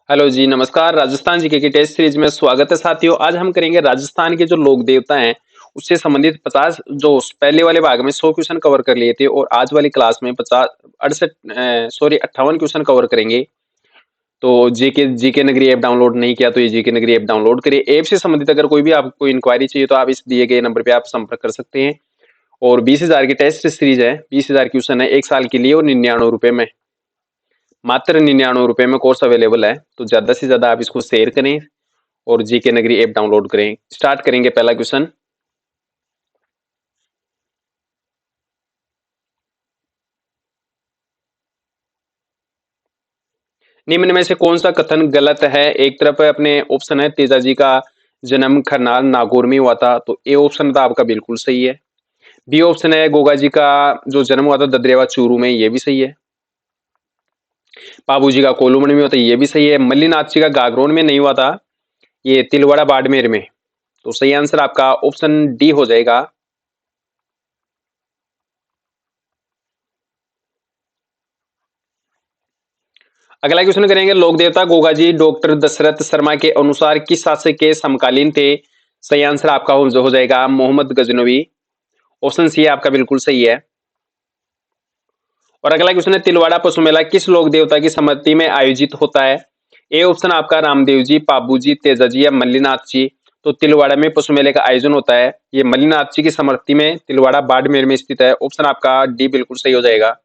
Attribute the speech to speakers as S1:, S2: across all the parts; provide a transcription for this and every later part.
S1: Hello जी, नमस्कार। Rajasthan GK की test series में स्वागत है साथियों। आज हम करेंगे राजस्थान के जो लोक देवता हैं, उससे संबंधित 50 जो पहले वाले भाग में 100 क्वेश्चन कवर कर लिए थे और आज वाली क्लास में 50 68 सॉरी 58 क्वेश्चन कवर करेंगे। तो जीके जीके नगरी ऐप डाउनलोड नहीं किया तो ये जीके नगरी ऐप डाउनलोड करिए। ऐप से संबंधित अगर कोई भी आपको इंक्वायरी चाहिए तो आप इस दिए गए नंबर पे आप संपर्क कर सकते हैं। और 20,000 की टेस्ट सीरीज है, 20,000 क्वेश्चन है 1 साल के लिए और 99 रुपए में, मात्र 99 रुपए में कोर्स अवेलेबल है। तो ज्यादा से ज्यादा आप इसको शेयर करें और जीके नगरी ऐप डाउनलोड करें। स्टार्ट करेंगे पहला क्वेश्चन। निम्न में से कौन सा कथन गलत है? एक तरफ अपने ऑप्शन है तेजाजी का जन्म खरनाल नागौर में हुआ था, तो ए ऑप्शन था आपका बिल्कुल सही है। बी ऑप्शन है गोगा जी का जो जन्म हुआ था ददरेवा चूरू में, ये भी सही है। बाबू जी का कोलूमणी में हुआ था, ये भी सही है। मल्लीनाथ जी का गागरोन में नहीं हुआ था, ये तिलवाड़ा बाड़मेर में। तो सही आंसर आपका ऑप्शन डी हो जाएगा। अगला क्वेश्चन करेंगे, लोक देवता गोगा जी डॉक्टर दशरथ शर्मा के अनुसार किस शासक के समकालीन थे? सही आंसर आपका हो जाएगा मोहम्मद गजनवी। ऑप्शन सी आपका बिल्कुल सही है। और अगला क्वेश्चन है, तिलवाड़ा पशु मेला किस लोक देवता की सम्मति में आयोजित होता है? ए ऑप्शन आपका रामदेव जी, पाबू जी, तेजा जी या मल्लीनाथ जी। तो तिलवाड़ा में पशु मेले का आयोजन होता है, ये मल्लीनाथ जी की सम्मति में तिलवाड़ा बाड़मेर में स्थित है। ऑप्शन आपका डी बिल्कुल सही हो जाएगा।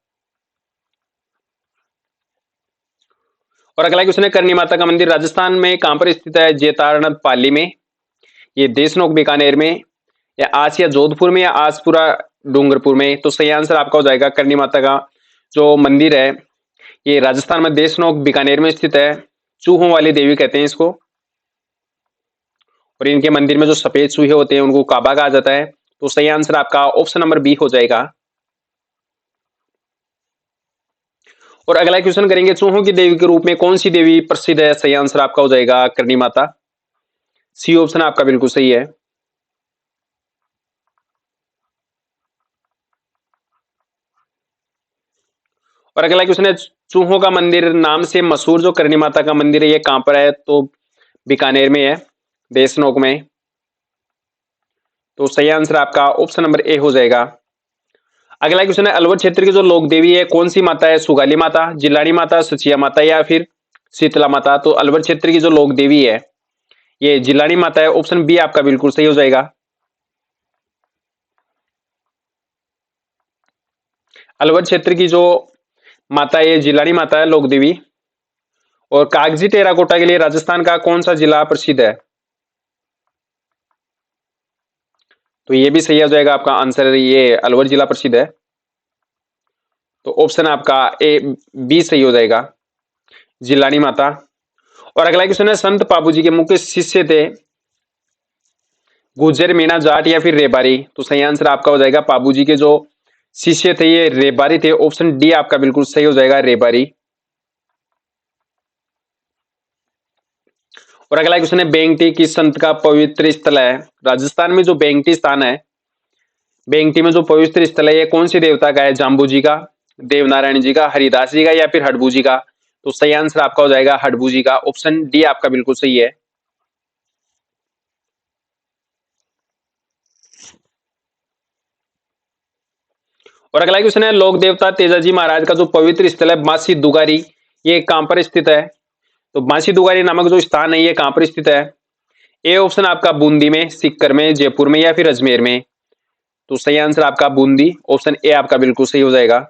S1: और अगला क्वेश्चन है, करनी माता का मंदिर राजस्थान में कहां पर स्थित है? जेतारनाथ पाली में, ये देशनोक बीकानेर में, या आसिया जोधपुर में, या आसपुरा डूंगरपुर में। तो सही आंसर आपका हो जाएगा करनी माता का जो मंदिर है ये राजस्थान में देशनोक बीकानेर में स्थित है। चूहों वाली देवी कहते हैं इसको। और इनके मंदिर में जो सफेद चूहे होते हैं उनको काबा कहा जाता है। तो सही आंसर आपका ऑप्शन नंबर बी हो जाएगा। और अगला क्वेश्चन करेंगे, चूहों की देवी के रूप में कौन सी देवी प्रसिद्ध है? सही आंसर आपका हो जाएगा करनी माता। सी ऑप्शन आपका बिल्कुल सही है। और अगला क्वेश्चन है, चूहों का मंदिर नाम से मशहूर जो करनी माता का मंदिर है ये कहां पर है? तो बीकानेर में है, देशनोक में। तो सही आंसर आपका ऑप्शन नंबर ए हो जाएगा। अगला क्वेश्चन है, अलवर क्षेत्र की जो लोक देवी है कौन सी माता है? सुगाली माता, जिलानी माता, सचिया माता या फिर शीतला माता। तो अलवर क्षेत्र की जो लोक देवी है ये जिलानी माता है। ऑप्शन बी आपका बिल्कुल सही हो जाएगा। अलवर क्षेत्र की जो माता है ये जिलानी माता है लोक देवी। और कागजी टेराकोटा के लिए राजस्थान का कौन सा जिला प्रसिद्ध है? तो ये भी सही हो जाएगा आपका आंसर, ये अलवर जिला प्रसिद्ध है। तो ऑप्शन आपका ए बी सही हो जाएगा, जिलानी माता। और अगला क्वेश्चन है, संत बाबू जी के मुख्य शिष्य थे गुजर मीणा जाट या फिर रेबारी। तो सही आंसर आपका हो जाएगा बाबू जी के जो शिष्य थे ये रेबारी थे। ऑप्शन डी आपका बिल्कुल सही हो जाएगा, रेबारी। और अगला क्वेश्चन है, बेंगटी किस संत का पवित्र स्थल है? राजस्थान में जो बेंगटी स्थान है, बेंगटी में जो पवित्र स्थल है ये कौन सी देवता का है? जाम्बू जी का, देवनारायण जी का, हरिदास जी का या फिर हडबू जी का। तो सही आंसर आपका हो जाएगा हडबू जी का। ऑप्शन डी आपका बिल्कुल सही है। और अगला क्वेश्चन है, लोक देवता तेजाजी महाराज का जो पवित्र स्थल है मासी दुगारी, ये कहां पर स्थित है? तो मासी दुगारी नामक जो स्थान है ये कहां पर स्थित है? ए ऑप्शन आपका बूंदी में, सीकर में, जयपुर में या फिर अजमेर में। तो सही आंसर आपका बूंदी। ऑप्शन ए आपका बिल्कुल सही हो जाएगा।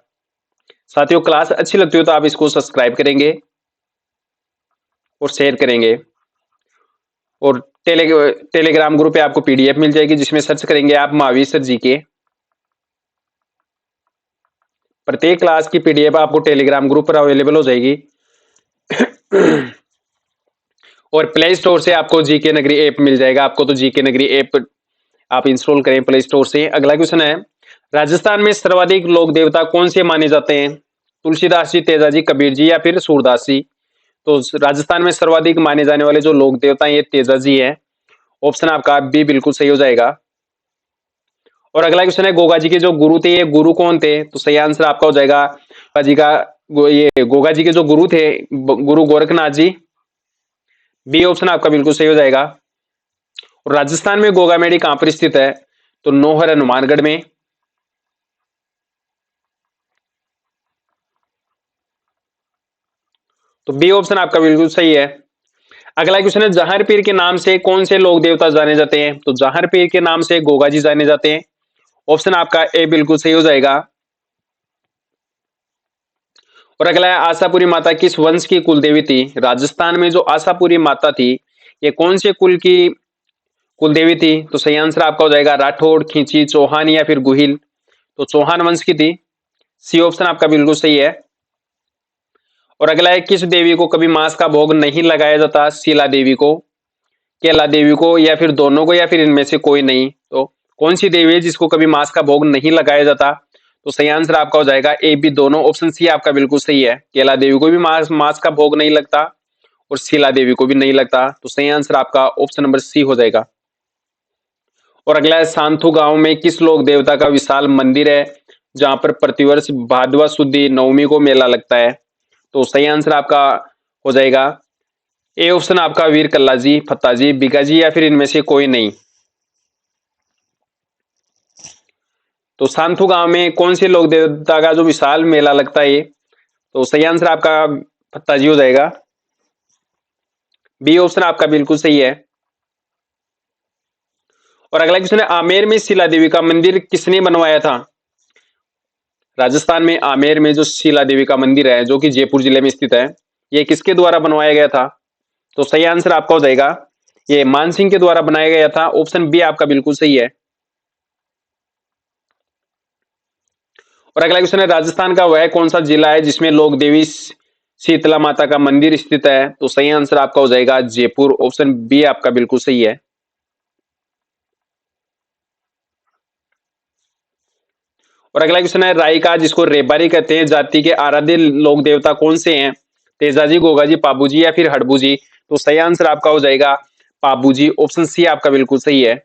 S1: साथियों, क्लास अच्छी लगती हो तो आप इसको सब्सक्राइब करेंगे और शेयर करेंगे। और टेलीग्राम ग्रुप पे आपको पीडीएफ मिल जाएगी जिसमें सर्च करेंगे आप महावीर सर जी के। प्रत्येक क्लास की पीडीएफ आपको टेलीग्राम ग्रुप पर अवेलेबल हो जाएगी। और प्ले स्टोर से आपको जीके नगरी ऐप मिल जाएगा। आपको तो जीके नगरी ऐप आप इंस्टॉल करें प्ले स्टोर से। अगला क्वेश्चन है, राजस्थान में सर्वाधिक लोक देवता कौन से माने जाते हैं? तुलसीदास जी, तेजाजी, कबीर जी या फिर सूरदास जी। तो राजस्थान में सर्वाधिक माने जाने वाले जो लोक देवता हैं ये तेजाजी है। ऑप्शन आपका बी बिल्कुल सही हो जाएगा। और अगला क्वेश्चन है, गोगा जी के जो गुरु थे ये गुरु कौन थे? तो सही आंसर आपका हो जाएगा गोगा जी का ये गोगा जी के जो गुरु थे गुरु गोरखनाथ जी, बी ऑप्शन आपका बिल्कुल सही हो जाएगा। और राजस्थान में गोगामेडी कहां पर स्थित है? तो नौहर हनुमानगढ़ में। तो बी ऑप्शन आपका बिल्कुल सही है। अगला क्वेश्चन है, जहार पीर के नाम से कौन से लोक देवता जाने जाते हैं? तो जहार पीर के नाम से गोगा जी जाने जाते हैं। ऑप्शन आपका ए बिल्कुल सही हो जाएगा। और अगला है, आशापुरी माता किस वंश की कुल देवी थी? राजस्थान में जो आशापुरी माता थी, ये कौन से कुल की कुल देवी थी? तो सही आंसर आपका हो जाएगा राठौड़, खींची, चौहान या फिर गुहिल। तो चौहान वंश की थी। सी ऑप्शन आपका बिल्कुल सही है। और अगला है, किस देवी को कभी मांस का भोग नहीं लगाया जाता? शीला देवी को, केला देवी को, या फिर दोनों को, या फिर इनमें से कोई नहीं? तो कौन सी देवी है जिसको कभी मांस का भोग नहीं लगाया जाता? तो सही आंसर आपका हो जाएगा ए बी दोनों। ऑप्शन सी आपका बिल्कुल सही है। केला देवी को भी मांस मांस का भोग नहीं लगता और शीला देवी को भी नहीं लगता। तो सही आंसर आपका ऑप्शन नंबर सी हो जाएगा। और अगला है, सांथू गांव में किस लोक देवता का विशाल मंदिर है जहां पर प्रतिवर्ष भादवा सुदी नवमी को मेला लगता है? तो सही आंसर आपका हो जाएगा ए ऑप्शन आपका वीर कल्ला जी, फत्ता जी, बिगा जी, या फिर इनमें से कोई नहीं। तो सांथू गांव में कौन से लोक देवता का जो विशाल मेला लगता है? तो सही आंसर आपका फत्ता जी हो जाएगा। बी ऑप्शन आपका बिल्कुल सही है। और अगला क्वेश्चन है, आमेर में शीला देवी का मंदिर किसने बनवाया था? राजस्थान में आमेर में जो शीला देवी का मंदिर है, जो कि जयपुर जिले में स्थित है, ये किसके द्वारा बनवाया गया था? तो सही आंसर आपका हो जाएगा, ये मानसिंह के द्वारा बनाया गया था। ऑप्शन बी आपका बिल्कुल सही है। और अगला क्वेश्चन है, राजस्थान का वह कौन सा जिला है जिसमें लोक देवी शीतला माता का मंदिर स्थित है? तो सही आंसर आपका हो जाएगा जयपुर। ऑप्शन बी आपका बिल्कुल सही है। और अगला क्वेश्चन है, रायका जिसको रेबारी कहते हैं, जाति के आराध्य लोक देवता कौन से हैं? तेजाजी, गोगाजी, पाबूजी, या फिर हड़बूजी? तो सही आंसर आपका हो जाएगा पाबूजी। ऑप्शन सी आपका बिल्कुल सही है।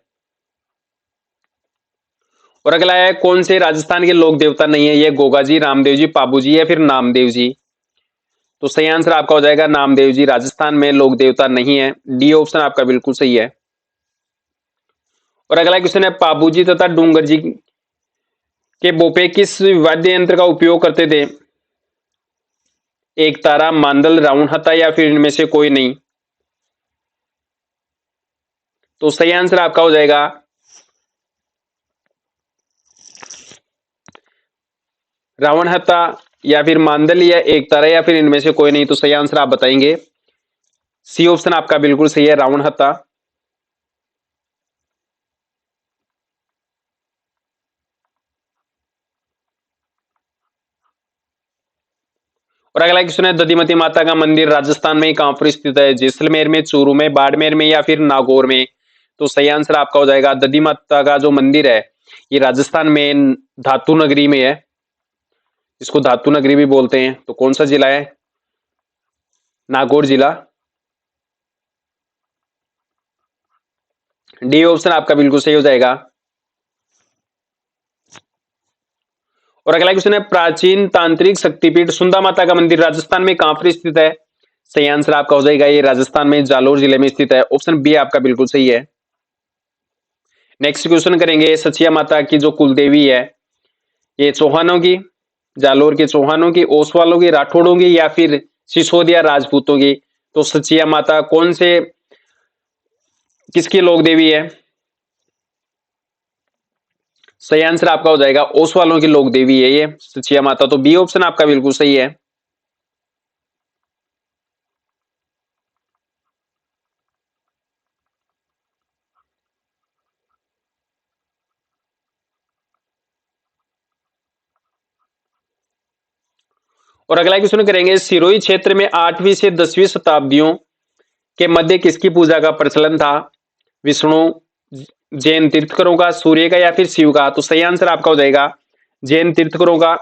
S1: और अगला है, कौन से राजस्थान के लोक देवता नहीं है? ये गोगाजी, रामदेव जी, पाबूजी, या फिर नामदेव जी? तो सही आंसर आपका हो जाएगा नामदेव जी। राजस्थान में लोक देवता नहीं है। डी ऑप्शन आपका बिल्कुल सही है। और अगला क्वेश्चन है, पाबूजी तथा डूंगर जी के बोपे किस वाद्य यंत्र का उपयोग करते थे? एक तारा, मांदल, राउंड हत्था, या फिर इनमें से कोई नहीं? तो सही आंसर आपका हो जाएगा रावण हत्था, या फिर मांदल, या एक तारा, या फिर इनमें से कोई नहीं? तो सही आंसर आप बताएंगे। सी ऑप्शन आपका बिल्कुल सही है, रावण हत्था। और अगला क्वेश्चन है, दधिमती माता का मंदिर राजस्थान में कहां पर स्थित है? जैसलमेर में, चूरू में, बाड़मेर में, या फिर नागौर में? तो सही आंसर आपका हो जाएगा, दधी माता का जो मंदिर है ये राजस्थान में धातु नगरी में है, इसको धातु नगरी भी बोलते हैं। तो कौन सा जिला है? नागौर जिला। डी ऑप्शन आपका बिल्कुल सही हो जाएगा। और अगला क्वेश्चन है, प्राचीन तांत्रिक शक्तिपीठ सुंदा माता का मंदिर राजस्थान में कहां पर स्थित है? सही आंसर आपका हो जाएगा, ये राजस्थान में जालोर जिले में स्थित है। ऑप्शन बी आपका बिल्कुल सही है। नेक्स्ट क्वेश्चन करेंगे, सचिया माता की जो कुल देवी है, ये चौहानों की, जालोर के चौहानों की, ओसवालों की, राठौड़ों की, या फिर सिसोदिया राजपूतों की? तो सचिया माता कौन से किसकी लोक देवी है? सही आंसर आपका हो जाएगा ओसवालों की लोक देवी है ये सचिया माता। तो बी ऑप्शन आपका बिल्कुल सही है। और अगला क्वेश्चन करेंगे, सिरोही क्षेत्र में 8वीं से 10वीं शताब्दियों के मध्य किसकी पूजा का प्रचलन था? विष्णु, जैन तीर्थकरों का, सूर्य का, या फिर शिव का? तो सही आंसर आपका हो जाएगा जैन तीर्थकरों का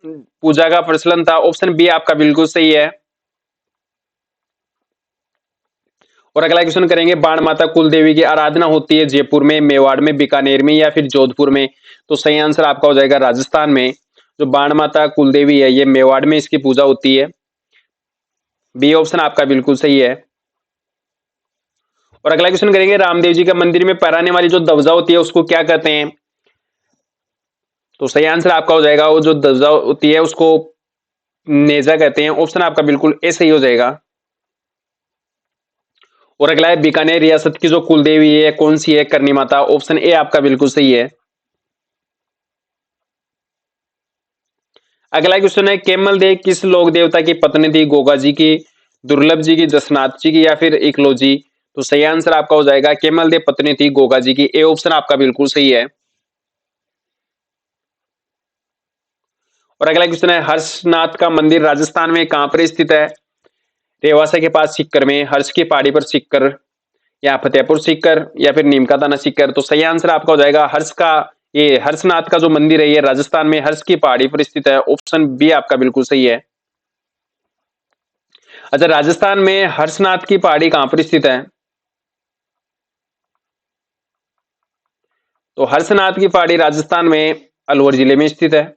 S1: पूजा का प्रचलन था। ऑप्शन बी आपका बिल्कुल सही है। और अगला क्वेश्चन करेंगे, बाण माता कुल देवी की आराधना होती है जयपुर में, मेवाड़ में, बीकानेर में, या फिर जोधपुर में? तो सही आंसर आपका हो जाएगा राजस्थान में। जो बाण माता कुल देवी है ये मेवाड़ में इसकी पूजा होती है। बी ऑप्शन आपका बिल्कुल सही है। और अगला क्वेश्चन करेंगे, रामदेव जी का मंदिर में पहराने वाली जो ध्वजा होती है उसको क्या कहते हैं? तो सही आंसर आपका हो जाएगा, वो जो ध्वजा होती है उसको नेजा कहते हैं। ऑप्शन आपका बिल्कुल ए सही हो जाएगा। और अगला है, बीकानेर रियासत की जो कुलदेवी है कौन सी है? करनी माता। ऑप्शन ए आपका बिल्कुल सही है। अगला क्वेश्चन है, केमल देव किस लोक देवता की पत्नी थी? गोगा जी की, दुर्लभ जी की, जसनाथ जी की, या फिर एकलो जी? तो सही आंसर आपका हो जाएगा, केमल देव पत्नी थी गोगा जी की। ए ऑप्शन आपका बिल्कुल सही है। और अगला क्वेश्चन है, हर्षनाथ का मंदिर राजस्थान में कहां पर स्थित है? रेवासा के पास सीकर में, हर्ष की पहाड़ी पर सीकर, या फतेहपुर सीकर, या फिर नीमका दाना सीकर? तो सही आंसर आपका हो जाएगा हर्ष का, ये हर्षनाथ का जो मंदिर है ये राजस्थान में हर्ष की पहाड़ी पर स्थित है। ऑप्शन बी आपका बिल्कुल सही है। अच्छा, राजस्थान में हर्षनाथ की पहाड़ी कहां पर स्थित है? तो हर्षनाथ की पहाड़ी राजस्थान में अलवर जिले में स्थित है,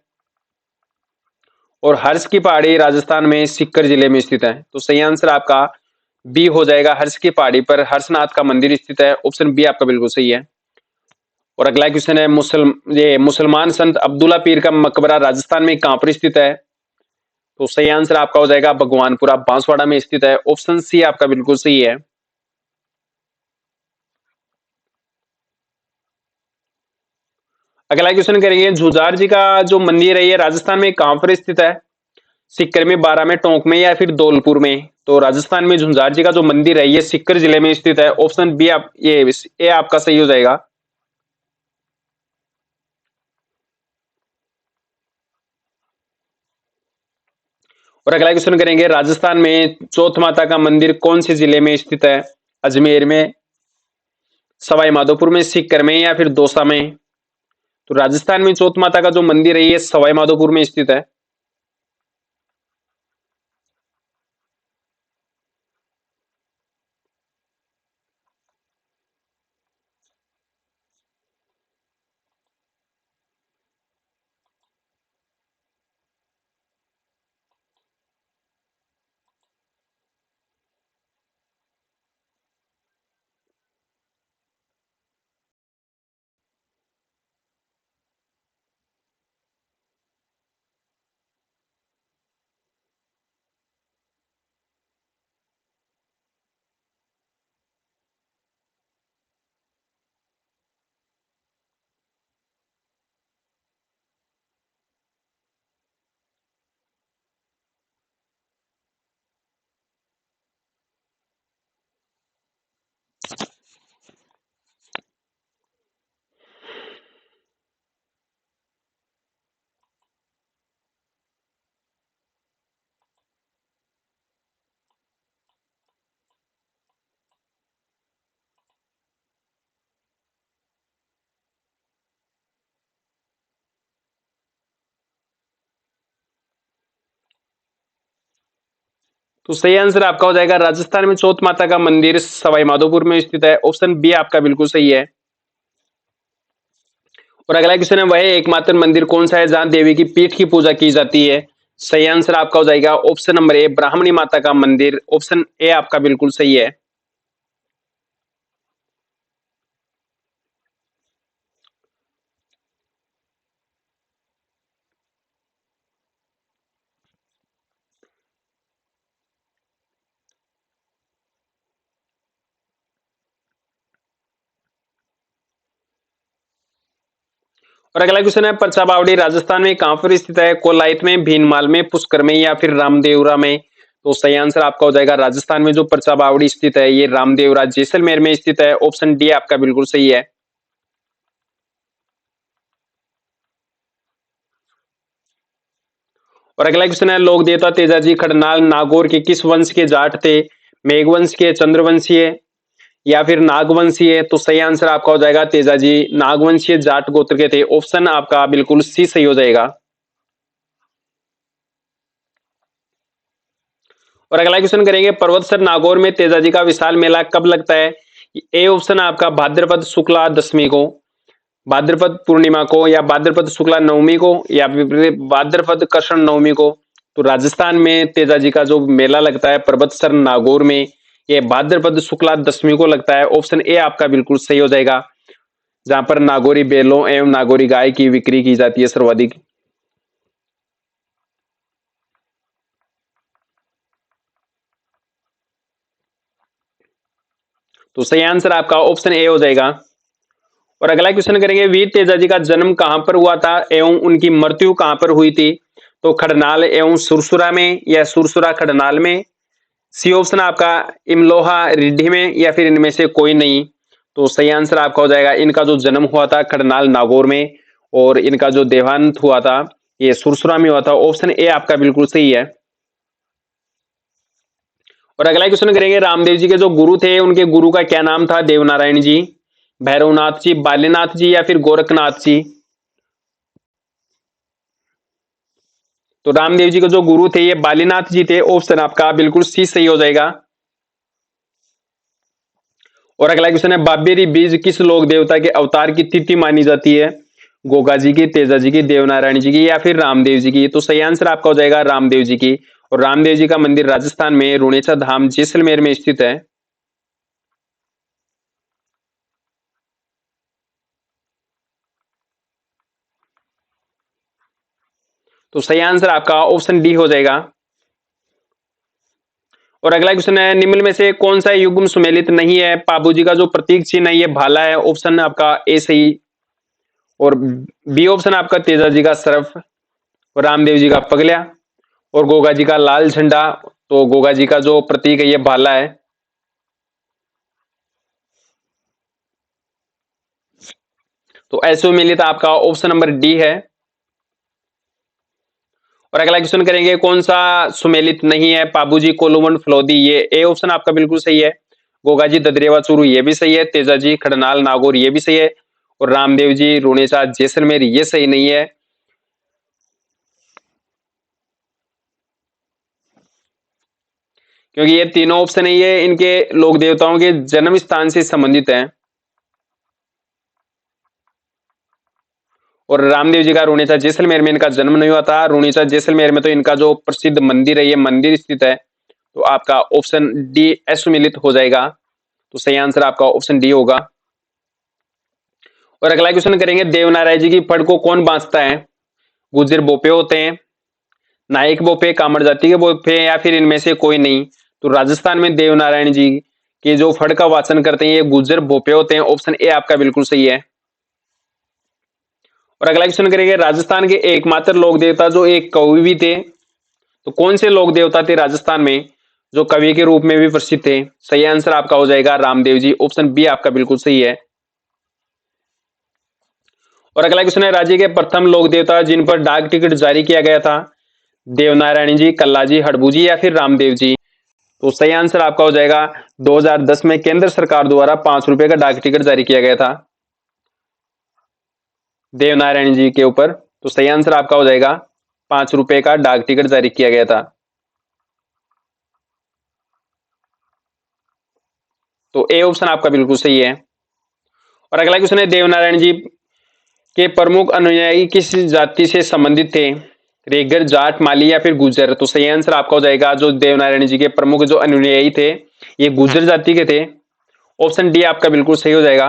S1: और हर्ष की पहाड़ी राजस्थान में सीकर जिले में स्थित है। तो सही आंसर आपका बी हो जाएगा, हर्ष की पहाड़ी पर हर्षनाथ का मंदिर स्थित है। ऑप्शन बी आपका बिल्कुल सही है। और अगला क्वेश्चन है, मुसलमान संत अब्दुल्ला पीर का मकबरा राजस्थान में कहां पर स्थित है? तो सही आंसर आपका हो जाएगा, भगवानपुरा बांसवाड़ा में स्थित है। ऑप्शन सी आपका बिल्कुल सही है। अगला क्वेश्चन करेंगे, जुझार जी का जो मंदिर है ये राजस्थान में कहां पर स्थित है? सीकर में, बारा में, टोंक में, या फिर धौलपुर में? तो राजस्थान में झुंझार जी का जो मंदिर है ये सीकर जिले में स्थित है। ऑप्शन बी आप ये आपका सही हो जाएगा। और अगला क्वेश्चन करेंगे, राजस्थान में चौथ माता का मंदिर कौन से जिले में स्थित है? अजमेर में, सवाई माधोपुर में, सीकर में, या फिर दौसा में? तो राजस्थान में चौथ माता का जो मंदिर है ये सवाई माधोपुर में स्थित है। तो सही आंसर आपका हो जाएगा, राजस्थान में चौथ माता का मंदिर सवाई माधोपुर में स्थित है। ऑप्शन बी आपका बिल्कुल सही है। और अगला क्वेश्चन है, वह एकमात्र मंदिर कौन सा है जहां देवी की पीठ की पूजा की जाती है? सही आंसर आपका हो जाएगा ऑप्शन नंबर ए, ब्राह्मणी माता का मंदिर। ऑप्शन ए आपका बिल्कुल सही है। और अगला क्वेश्चन है, परछा बावड़ी राजस्थान में कहां पर स्थित है? कोलायत में, भीनमाल में, पुष्कर में, या फिर रामदेवरा में? तो सही आंसर आपका हो जाएगा, राजस्थान में जो परछा बावड़ी स्थित है ये रामदेवरा जैसलमेर में स्थित है। ऑप्शन डी आपका बिल्कुल सही है। और अगला क्वेश्चन है, लोक देवता तेजाजी खड़नाल नागौर के किस वंश के जाट थे? मेघवंश के, चंद्रवंशीय, या फिर नागवंशीय? तो सही आंसर आपका हो जाएगा, तेजाजी नागवंशीय जाट गोत्र के थे। ऑप्शन आपका बिल्कुल सी सही हो जाएगा। और अगला क्वेश्चन करेंगे, पर्वतसर नागौर में तेजाजी का विशाल मेला कब लगता है? ए ऑप्शन आपका भाद्रपद शुक्ला दशमी को, भाद्रपद पूर्णिमा को, या भाद्रपद शुक्ला नवमी को, या फिर भाद्रपद कृष्ण नवमी को? तो राजस्थान में तेजाजी का जो मेला लगता है पर्वतसर नागौर में ये भाद्रपद शुक्ला दशमी को लगता है। ऑप्शन ए आपका बिल्कुल सही हो जाएगा, जहां पर नागौरी बैलों एवं नागौरी गाय की बिक्री की जाती है सर्वाधिक। तो सही आंसर आपका ऑप्शन ए हो जाएगा। और अगला क्वेश्चन करेंगे, वीर तेजाजी का जन्म कहां पर हुआ था एवं उनकी मृत्यु कहां पर हुई थी? तो खड़नाल एवं सुरसुरा में या सुरसुरा खड़नाल में? सी ऑप्शन आपका इमलोहा रिड्डी में या फिर इनमें से कोई नहीं। तो सही आंसर आपका हो जाएगा, इनका जो जन्म हुआ था खड़नाल नागौर में और इनका जो देहांत हुआ था ये सुरसुरा में हुआ था। ऑप्शन ए आपका बिल्कुल सही है। और अगला क्वेश्चन करेंगे, रामदेव जी के जो गुरु थे उनके गुरु का क्या नाम था? देवनारायण जी, भैरवनाथ जी, बालीनाथ जी या फिर गोरखनाथ जी? तो रामदेव जी के जो गुरु थे ये बालीनाथ जी थे। ऑप्शन आपका बिल्कुल सी सही हो जाएगा। और अगला क्वेश्चन है, बाबेरी बीज किस लोक देवता के अवतार की तिथि मानी जाती है? गोगा जी की, तेजा जी की, देवनारायण जी की या फिर रामदेव जी की? तो सही आंसर आपका हो जाएगा रामदेव जी की। और रामदेव जी का मंदिर राजस्थान में रुणेचा धाम जैसलमेर में स्थित है। तो सही आंसर आपका ऑप्शन डी हो जाएगा। और अगला क्वेश्चन है, निम्न में से कौन सा युग्म सुमेलित नहीं है? पाबू जी का जो प्रतीक चिन्ह है ये भाला है। ऑप्शन आपका ए सही। और बी ऑप्शन आपका तेजा जी का सर्फ और रामदेव जी का पगलिया और गोगा जी का लाल झंडा। तो गोगा जी का जो प्रतीक है ये भाला है। तो असुमेलित आपका ऑप्शन नंबर डी है। और अगला क्वेश्चन करेंगे, कौन सा सुमेलित नहीं है? पाबूजी कोलुमन फलोदी, ये ए ऑप्शन आपका बिल्कुल सही है। गोगा जी ददरेवा चूरू ये भी सही है। तेजा जी खड़नाल नागौर ये भी सही है। और रामदेव जी रुणेचा जैसलमेर ये सही नहीं है। क्योंकि ये तीनों ऑप्शन है ये इनके लोक देवताओं के जन्म स्थान से संबंधित है। और रामदेव जी का रुणेचा जैसलमेर में इनका जन्म नहीं हुआ था। रुणेचा जैसलमेर में तो इनका जो प्रसिद्ध मंदिर है ये मंदिर स्थित है। तो आपका ऑप्शन डी असुमेलित हो जाएगा। तो सही आंसर आपका ऑप्शन डी होगा। और अगला क्वेश्चन करेंगे, देवनारायण जी की फड़ को कौन बांधता है? गुज्जर बोपे होते हैं, नायक बोपे, कामर जाति के बोपे या फिर इनमें से कोई नहीं? तो राजस्थान में देवनारायण जी के जो फड़ का वाचन करते हैं ये गुज्जर बोपे होते हैं। ऑप्शन ए आपका बिल्कुल सही है। और अगला क्वेश्चन करेंगे, राजस्थान के एकमात्र लोक देवता जो एक कवि भी थे, तो कौन से लोक देवता थे राजस्थान में जो कवि के रूप में भी प्रसिद्ध थे? सही आंसर आपका हो जाएगा रामदेव जी। ऑप्शन बी आपका बिल्कुल सही है। और अगला क्वेश्चन है, राज्य के प्रथम लोक देवता जिन पर डाक टिकट जारी किया गया था? देवनारायण जी, कल्ला जी, हड़बू जी या फिर रामदेव जी? तो सही आंसर आपका हो जाएगा 2010 में केंद्र सरकार द्वारा 5 रुपए का डाक टिकट जारी किया गया था देवनारायण जी के ऊपर। तो सही आंसर आपका हो जाएगा 5 रुपए का डाक टिकट जारी किया गया था। तो ए ऑप्शन आपका बिल्कुल सही है। और अगला क्वेश्चन है, देवनारायण जी के प्रमुख अनुयायी किस जाति से संबंधित थे? रेगर, जाट, माली या फिर गुर्जर? तो सही आंसर आपका हो जाएगा, जो देवनारायण जी के प्रमुख जो अनुयायी थे ये गुर्जर जाति के थे। ऑप्शन डी आपका बिल्कुल सही हो जाएगा।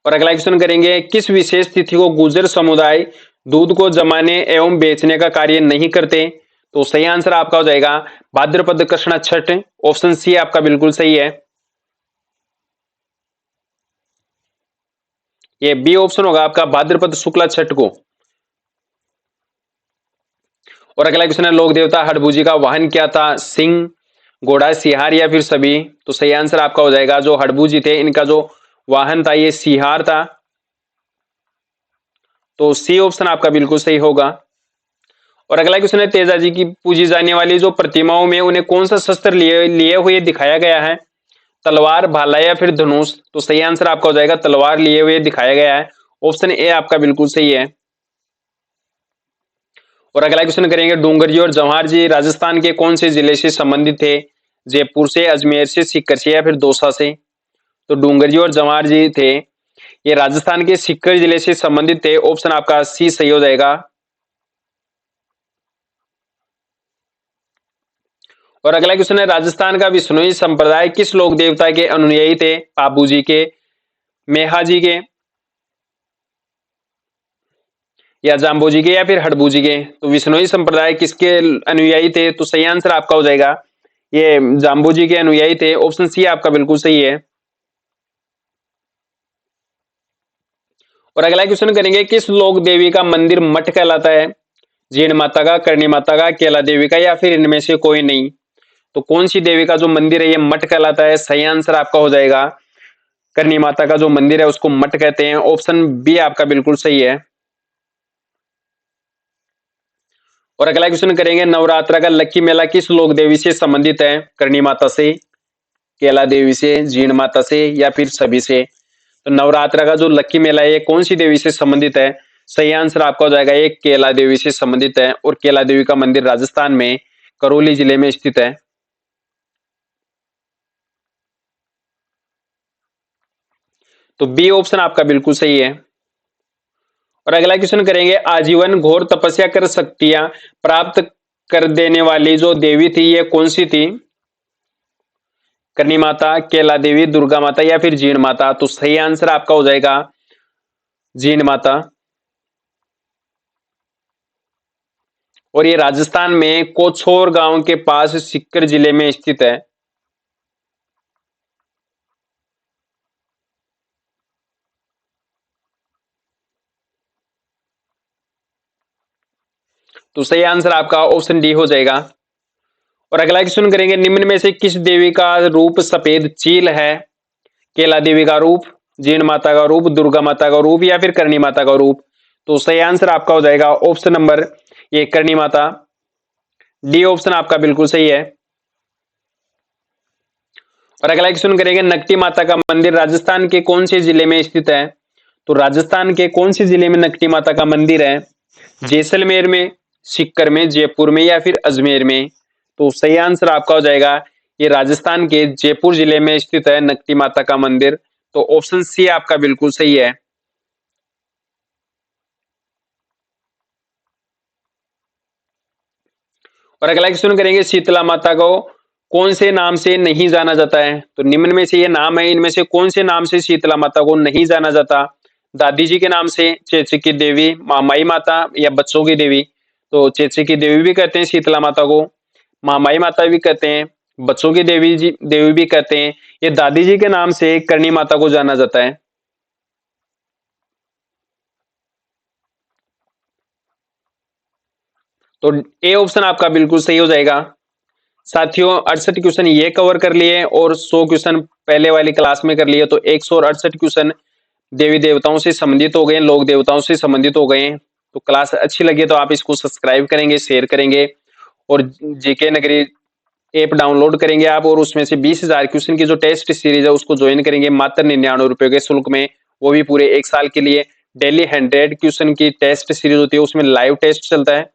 S1: और अगला क्वेश्चन करेंगे, किस विशेष तिथि को गुर्जर समुदाय दूध को जमाने एवं बेचने का कार्य नहीं करते? तो सही आंसर आपका हो जाएगा भाद्रपद कृष्ण छठ। ऑप्शन सी आपका बिल्कुल सही है। ये बी ऑप्शन होगा आपका भाद्रपद शुक्ला छठ को। और अगला क्वेश्चन है, लोक देवता हड़बू जी का वाहन क्या था? सिंह, घोड़ा, सिहार या फिर सभी? तो सही आंसर आपका हो जाएगा, जो हड़बू जी थे इनका जो वाहन था ये सिहार था। तो सी ऑप्शन आपका बिल्कुल सही होगा। और अगला क्वेश्चन है, तेजा जी की पूजी जाने वाली जो प्रतिमाओं में उन्हें कौन सा शस्त्र लिए लिए हुए दिखाया गया है? तलवार, भाला या फिर धनुष? तो सही आंसर आपका हो जाएगा तलवार लिए हुए दिखाया गया है। ऑप्शन ए आपका बिल्कुल सही है। और अगला क्वेश्चन करेंगे, डूंगर जी और जवाहर जी राजस्थान के कौन से जिले से संबंधित थे? जयपुर से, अजमेर से, सीकर से या फिर दौसा से? तो डूंगर जी और जवाहर जी थे ये राजस्थान के सीकर जिले से संबंधित थे। ऑप्शन आपका सी सही हो जाएगा। और अगला क्वेश्चन है, राजस्थान का विश्नोई संप्रदाय किस लोक देवता के अनुयायी थे? पाबू जी के, मेहा जी के, या जाम्बो जी के, या फिर हडबू जी के? तो विश्नोई संप्रदाय किसके अनुयायी थे? तो सही आंसर आपका हो जाएगा ये जाम्बो जी के अनुयायी थे। ऑप्शन सी आपका बिल्कुल सही है। और अगला क्वेश्चन करेंगे, किस लोक देवी का मंदिर मठ कहलाता है? जीण माता का, करणी माता का, केला देवी का, या फिर इनमें से कोई नहीं? तो कौन सी देवी का जो मंदिर है ये मठ कहलाता है? सही आंसर आपका हो जाएगा करणी माता का जो मंदिर है उसको मठ कहते हैं। ऑप्शन बी आपका बिल्कुल सही है। और अगला क्वेश्चन करेंगे, नवरात्र का लक्की मेला किस लोक देवी से संबंधित है? करणी माता से, केला देवी से, जीण माता से, या फिर सभी से? तो नवरात्र का जो लक्की मेला है ये कौन सी देवी से संबंधित है? सही आंसर आपका हो जाएगा ये केला देवी से संबंधित है। और केला देवी का मंदिर राजस्थान में करौली जिले में स्थित है। तो बी ऑप्शन आपका बिल्कुल सही है। और अगला क्वेश्चन करेंगे, आजीवन घोर तपस्या कर शक्तियां प्राप्त कर देने वाली जो देवी थी ये कौन सी थी? करणी माता, केला देवी, दुर्गा माता, या फिर जीण माता? तो सही आंसर आपका हो जाएगा जीण माता। और ये राजस्थान में कोछोर गांव के पास सीकर जिले में स्थित है। तो सही आंसर आपका ऑप्शन डी हो जाएगा। और अगला क्वेश्चन करेंगे, निम्न में से किस देवी का रूप सफेद चील है? केला देवी का रूप, जीण माता का रूप, दुर्गा माता का रूप, या फिर करणी माता का रूप? तो सही आंसर आपका हो जाएगा ऑप्शन नंबर ये करणी माता। डी ऑप्शन आपका बिल्कुल सही है। और अगला क्वेश्चन करेंगे, नकटी माता का मंदिर राजस्थान के कौन से जिले में स्थित है? तो राजस्थान के कौन से जिले में नकटी माता का मंदिर है? जैसलमेर में, सीकर में, जयपुर में, या फिर अजमेर में? तो सही आंसर आपका हो जाएगा ये राजस्थान के जयपुर जिले में स्थित है नकटी माता का मंदिर। तो ऑप्शन सी आपका बिल्कुल सही है। और अगला क्वेश्चन करेंगे, शीतला माता को कौन से नाम से नहीं जाना जाता है? तो निम्न में से ये नाम है, इनमें से कौन से नाम से शीतला माता को नहीं जाना जाता? दादी जी के नाम से, चेची की देवी, मामाई माता, या बच्चों की देवी? तो चेची की देवी भी कहते हैं शीतला माता को, मामाई माता भी कहते हैं, बच्चों की देवी भी कहते हैं। ये दादी जी के नाम से करणी माता को जाना जाता है। तो ए ऑप्शन आपका बिल्कुल सही हो जाएगा। साथियों 68 क्वेश्चन ये कवर कर लिए और 100 क्वेश्चन पहले वाली क्लास में कर लिए, तो 168 क्वेश्चन देवी देवताओं से संबंधित हो गए, लोक देवताओं से संबंधित हो गए। तो क्लास अच्छी लगी तो आप इसको सब्सक्राइब करेंगे, शेयर करेंगे, और जीके नगरी ऐप डाउनलोड करेंगे आप, और उसमें से 20,000 क्वेश्चन की जो टेस्ट सीरीज है उसको ज्वाइन करेंगे मात्र 99 रुपए के शुल्क में, वो भी पूरे 1 साल के लिए। डेली 100 क्वेश्चन की टेस्ट सीरीज होती है, उसमें लाइव टेस्ट चलता है।